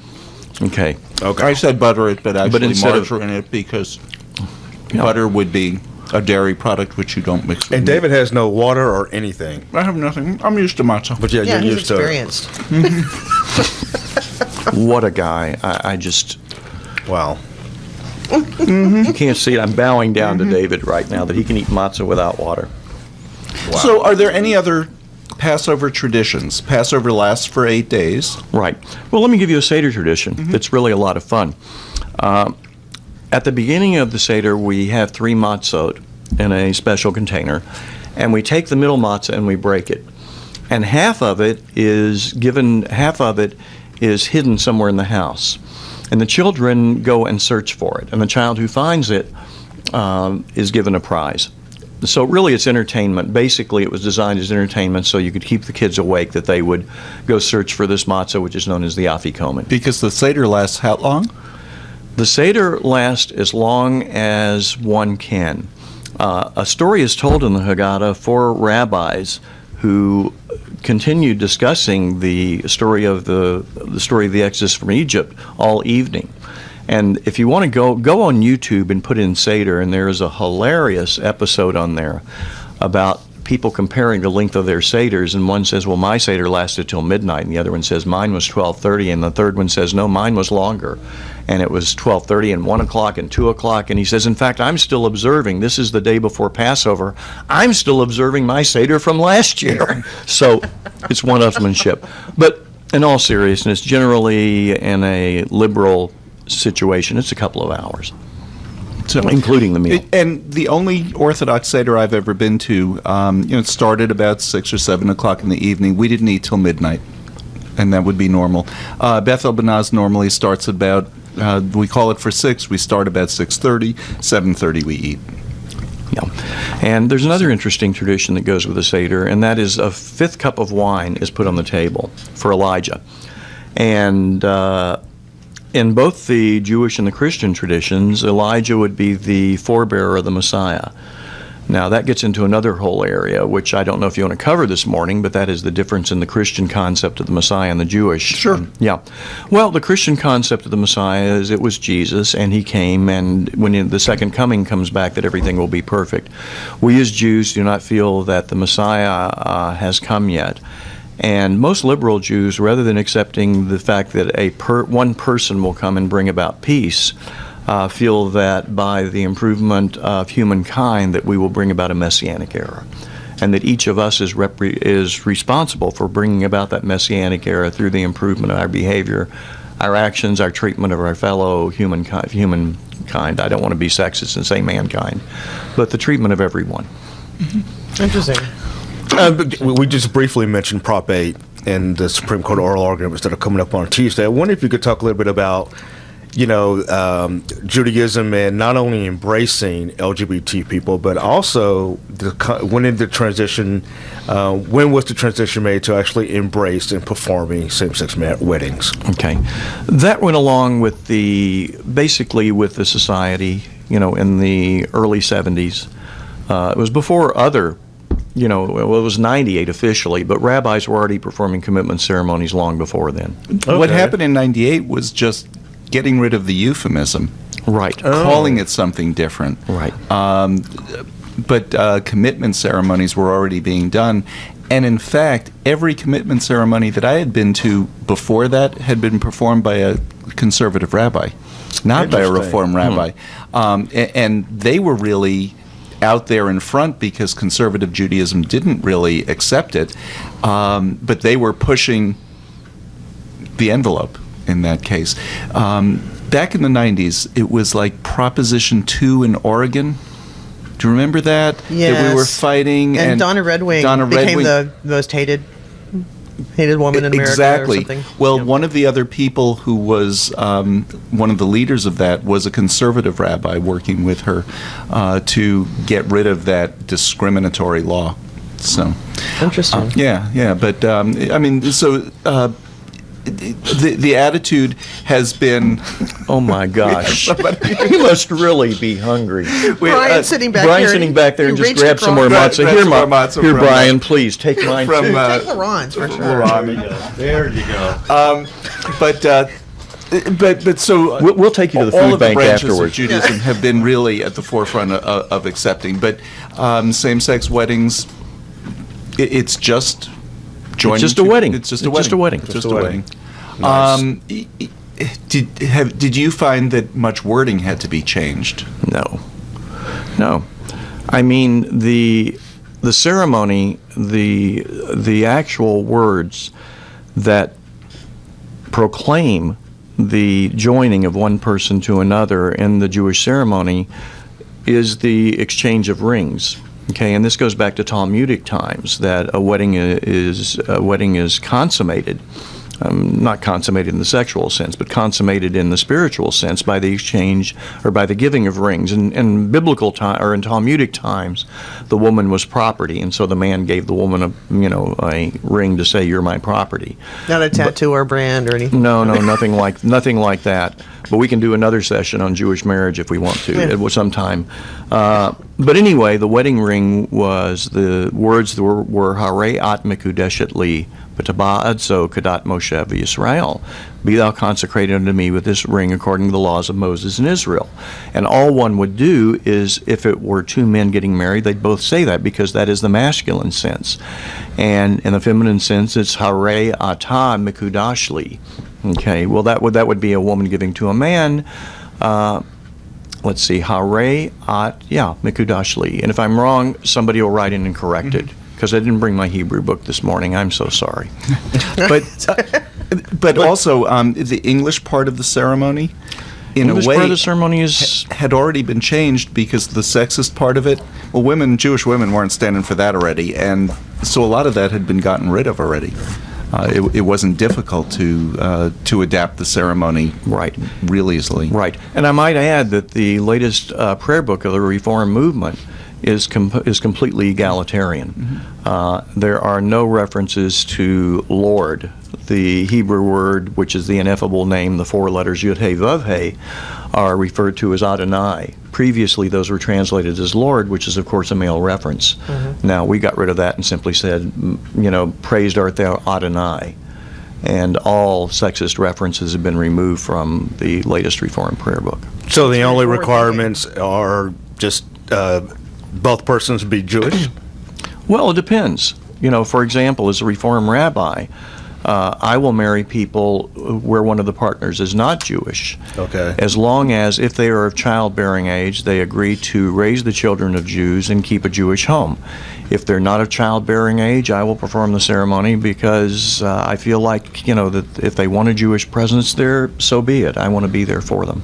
Okay. I said butter it, but actually instead of- margarine it because butter would be a dairy product which you don't mix with And meat. David has no water or anything. I have nothing. I'm used to matzah. But yeah, Yeah, you're he's used to it. experienced. What a guy. I just, Wow. you can't see it. I'm bowing down to David right now that he can eat matzah without water. So are there any other Passover traditions? Passover lasts for 8 days. Right. Well, let me give you a Seder tradition that's really a lot of fun. At the beginning of the Seder, we have 3 matzot in a special container, and we take the middle matzah and we break it. And half of it is hidden somewhere in the house. And the children go and search for it, and the child who finds it is given a prize. So really it's entertainment. Basically it was designed as entertainment so you could keep the kids awake, that they would go search for this matzah, which is known as the afikomen. Because the Seder lasts how long? The Seder lasts as long as one can. A story is told in the Haggadah for rabbis who continued discussing the story of the story of the Exodus from Egypt all evening. And if you want to go on YouTube and put in Seder, and there is a hilarious episode on there about people comparing the length of their Seders, and one says, well, my Seder lasted till midnight, and the other one says, mine was 12:30, and the third one says, no, mine was longer, and it was 12:30 and 1 o'clock and 2 o'clock, and he says, in fact, I'm still observing, this is the day before Passover, I'm still observing my Seder from last year. So it's one-upsmanship. But in all seriousness, generally in a liberal situation, it's a couple of hours, so including the meal. And the only Orthodox Seder I've ever been to, it started about 6 or 7 o'clock in the evening. We didn't eat till midnight, and that would be normal. Beth El Banaz normally starts about, we call it for 6, we start about 6:30, 7:30 we eat. Yeah. And there's another interesting tradition that goes with the Seder, and that is a 5th cup of wine is put on the table for Elijah. And in both the Jewish and the Christian traditions, Elijah would be the forebearer of the Messiah. Now, that gets into another whole area, which I don't know if you want to cover this morning, but that is the difference in the Christian concept of the Messiah and the Jewish. Sure. Yeah. Well, the Christian concept of the Messiah is it was Jesus, and he came, and when the second coming comes back, that everything will be perfect. We as Jews do not feel that the Messiah has come yet. And most liberal Jews, rather than accepting the fact that one person will come and bring about peace, feel that by the improvement of humankind that we will bring about a messianic era, and that each of us is responsible for bringing about that messianic era through the improvement of our behavior, our actions, our treatment of our fellow humankind. I don't want to be sexist and say mankind, but the treatment of everyone. Mm-hmm. Interesting. We just briefly mentioned Prop 8 and the Supreme Court oral arguments that are coming up on Tuesday. I wonder if you could talk a little bit about, Judaism and not only embracing LGBT people, but also when was the transition made to actually embrace and performing same-sex weddings? Okay. That went along with basically with the society, in the early 70s. It was before other it was 98 officially, but rabbis were already performing commitment ceremonies long before then. Okay. What happened in 98 was just getting rid of the euphemism. Right. Calling it something different. Right. But commitment ceremonies were already being done. And in fact, every commitment ceremony that I had been to before that had been performed by a conservative rabbi, not by a Reform rabbi. And they were really out there in front because conservative Judaism didn't really accept it, but they were pushing the envelope in that case. Back in the 90s, it was like Proposition 2 in Oregon. Do you remember that? Yes. That we were fighting. And Donna Redwing became the most hated woman in America. Exactly. Or something. Well, one of the other people who was one of the leaders of that was a conservative rabbi working with her to get rid of that discriminatory law. So interesting. But the attitude has been. Oh my gosh! You must really be hungry. Brian's sitting back Brian's here. sitting back there and You just reached grab some more across- matzah. Here, Brian, please take mine from too. Take Laron's for sure. There you go. But so We'll take you to the all food of the bank branches afterwards. of Judaism have been really at the forefront of accepting. But same-sex weddings, it's just joining. It's just a wedding. It's just a It's wedding. just Just a wedding. a wedding. Nice. Did you find that much wording had to be changed? No. I mean, the ceremony, the actual words that proclaim the joining of one person to another in the Jewish ceremony is the exchange of rings. Okay, and this goes back to Talmudic times, that a wedding is consummated. Not consummated in the sexual sense, but consummated in the spiritual sense by the exchange or by the giving of rings. In biblical time or in Talmudic times, the woman was property, and so the man gave the woman a ring to say, "You're my property." Not a tattoo or brand or anything. No, nothing like that. But we can do another session on Jewish marriage if we want to. Yeah. It was sometime. But anyway, the wedding ring was, the words were Harei at Mekudeshet li, B'taba'ad so Kadat Moshe v'Yisrael. Be thou consecrated unto me with this ring according to the laws of Moses and Israel. And all one would do is, if it were two men getting married, they'd both say that, because that is the masculine sense. And in the feminine sense, it's Harei ata Mekudash li. Okay, well that would be a woman giving to a man. Let's see, Harei at, Mekudash li. And if I'm wrong, somebody will write in and correct it, because I didn't bring my Hebrew book this morning. I'm so sorry. But also the English part of the ceremony, in English a way, part of the ceremony is had already been changed, because the sexist part of it, well, Jewish women weren't standing for that already, and so a lot of that had been gotten rid of already. It wasn't difficult to adapt the ceremony real easily. Right. And I might add that the latest prayer book of the Reform movement is completely egalitarian. There are no references to Lord. The Hebrew word, which is the ineffable name, the four letters Yud He Vav He, are referred to as Adonai. Previously, those were translated as Lord, which is, of course, a male reference. Now, we got rid of that and simply said, praised art thou Adonai. And all sexist references have been removed from the latest Reformed prayer book. So the only requirements are just both persons be Jewish? Well, it depends. For example, as a Reformed rabbi, I will marry people where one of the partners is not Jewish. Okay. As long as, if they are of childbearing age, they agree to raise the children of Jews and keep a Jewish home. If they're not of childbearing age, I will perform the ceremony, because I feel like, that if they want a Jewish presence there, so be it. I want to be there for them.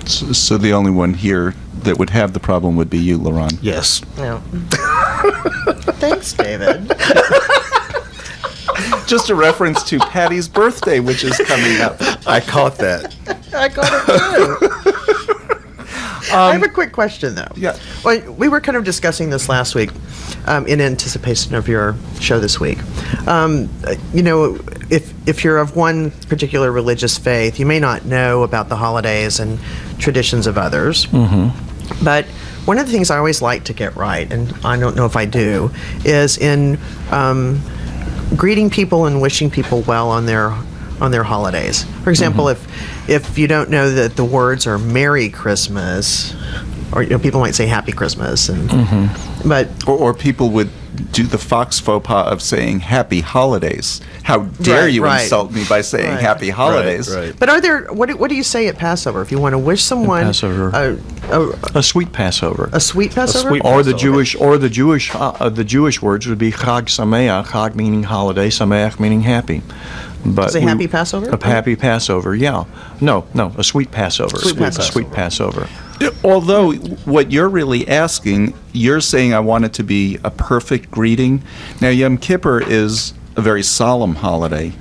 So the only one here that would have the problem would be you, Lerone. Yes. Yeah. Thanks, David. Just a reference to Patty's birthday, which is coming up. I caught that. I got it too. I have a quick question, though. Yeah. Well, we were kind of discussing this last week in anticipation of your show this week. If you're of one particular religious faith, you may not know about the holidays and traditions of others. But one of the things I always like to get right, and I don't know if I do, is in greeting people and wishing people well on their holidays. For example, if you don't know that the words are Merry Christmas, or people might say Happy Christmas, and but or people would do the Fox faux pas of saying Happy Holidays. How dare you insult me by saying Happy Holidays? Right. But are there what do you say at Passover if you want to wish someone Passover. A sweet Passover. A sweet Passover? Or the Jewish words would be Chag Sameach, Chag meaning holiday, Sameach meaning happy. But Say Happy Passover? A happy Passover, yeah. No, a sweet Passover. Sweet Passover. Although what you're really asking, you're saying I want it to be a perfect greeting. Now, Yom Kippur is a very solemn holiday.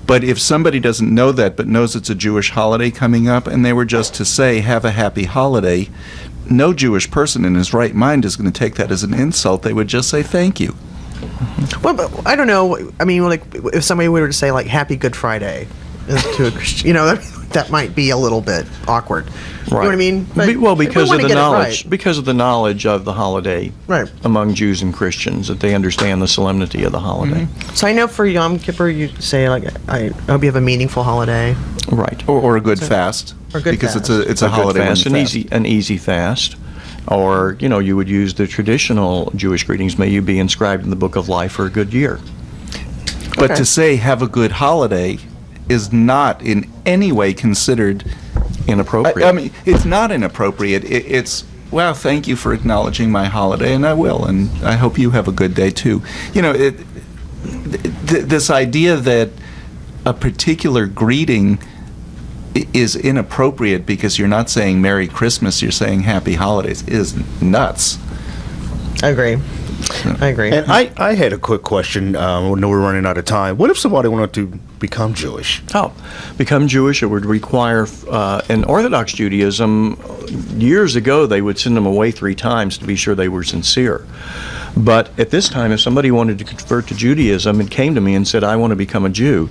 But if somebody doesn't know that but knows it's a Jewish holiday coming up and they were just to say, have a happy holiday, no Jewish person in his right mind is going to take that as an insult. They would just say thank you. Well, but I don't know. I mean, like, if somebody were to say, like, Happy Good Friday to a Christian, that might be a little bit awkward. You know what I mean? But because of the knowledge, because of the knowledge of the holiday, right, among Jews and Christians, that they understand the solemnity of the holiday. So I know for Yom Kippur, you say, like, I hope you have a meaningful holiday, right, or a good fast, or good because fast. it's a holiday fast, when you fast. an easy fast. Or, you would use the traditional Jewish greetings, may you be inscribed in the book of life for a good year. But to say have a good holiday is not in any way considered inappropriate. I mean, it's not inappropriate. It's, well, thank you for acknowledging my holiday, and I will, and I hope you have a good day too. This idea that a particular greeting is inappropriate because you're not saying Merry Christmas, you're saying Happy Holidays is nuts. I agree. And I had a quick question. I know we're running out of time. What if somebody wanted to become Jewish? Become Jewish, it would require, in Orthodox Judaism, years ago they would send them away 3 times to be sure they were sincere. But at this time, if somebody wanted to convert to Judaism and came to me and said, I want to become a Jew,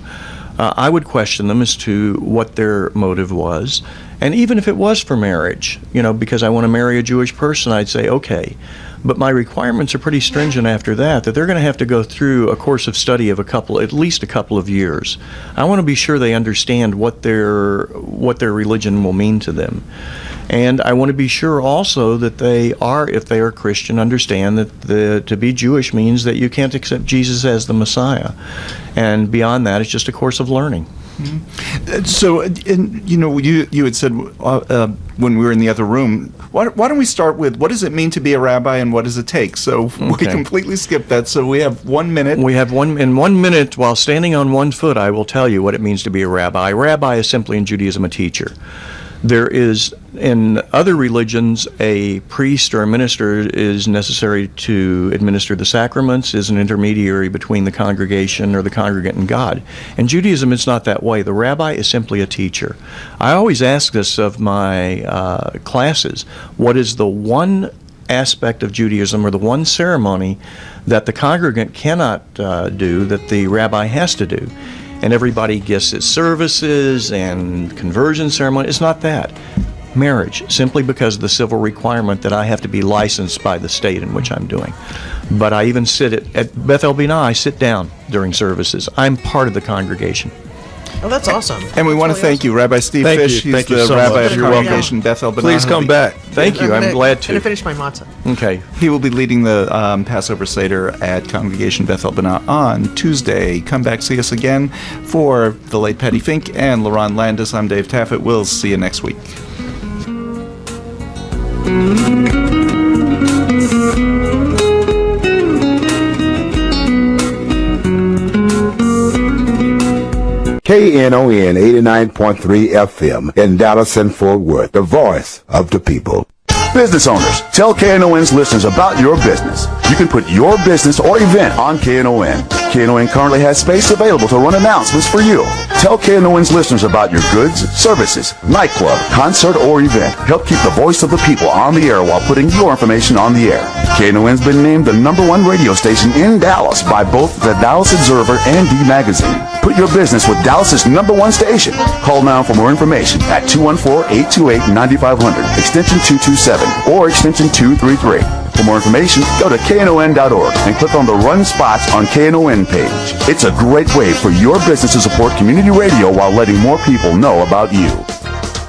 I would question them as to what their motive was. And even if it was for marriage, because I want to marry a Jewish person, I'd say, okay. But my requirements are pretty stringent after that they're going to have to go through a course of study of at least a couple of years. I want to be sure they understand what their religion will mean to them. And I want to be sure also that they are, if they are Christian, understand that to be Jewish means that you can't accept Jesus as the Messiah. And beyond that, it's just a course of learning. Mm-hmm. So, you had said when we were in the other room, why don't we start with what does it mean to be a rabbi and what does it take? So we completely skipped that. So we have 1 minute. In 1 minute, while standing on one foot, I will tell you what it means to be a rabbi. A rabbi is simply in Judaism a teacher. There is, in other religions, a priest or a minister is necessary to administer the sacraments, is an intermediary between the congregation or the congregant and God. In Judaism, it's not that way. The rabbi is simply a teacher. I always ask this of my classes, what is the one aspect of Judaism or the one ceremony that the congregant cannot do that the rabbi has to do? And everybody gets its services and conversion ceremony. It's not that. Marriage, simply because of the civil requirement that I have to be licensed by the state in which I'm doing. But I even sit at Beth El Binah, I sit down during services. I'm part of the congregation. Oh, that's awesome. And we want to thank you, Rabbi Steve Fisch. He's the rabbi of your congregation, Beth El Binah. Please come back. Thank you. I'm glad to. I'm going to finish my matzah. Okay. He will be leading the Passover Seder at Congregation Beth El Binah on Tuesday. Come back, see us again. For the late Patti Fink and Lerone Landis, I'm Dave Taffet. We'll see you next week. KNON 89.3 FM in Dallas and Fort Worth, the voice of the people. Business owners, tell KNON's listeners about your business. You can put your business or event on KNON. KNON currently has space available to run announcements for you. Tell KNON's listeners about your goods, services, nightclub, concert, or event. Help keep the voice of the people on the air while putting your information on the air. KNON's been named the #1 radio station in Dallas by both the Dallas Observer and D Magazine. Put your business with Dallas's #1 station. Call now for more information at 214-828-9500, extension 227, or extension 233. For more information, go to KNON.org and click on the Run Spots on KNON page. It's a great way for your business to support community radio while letting more people know about you.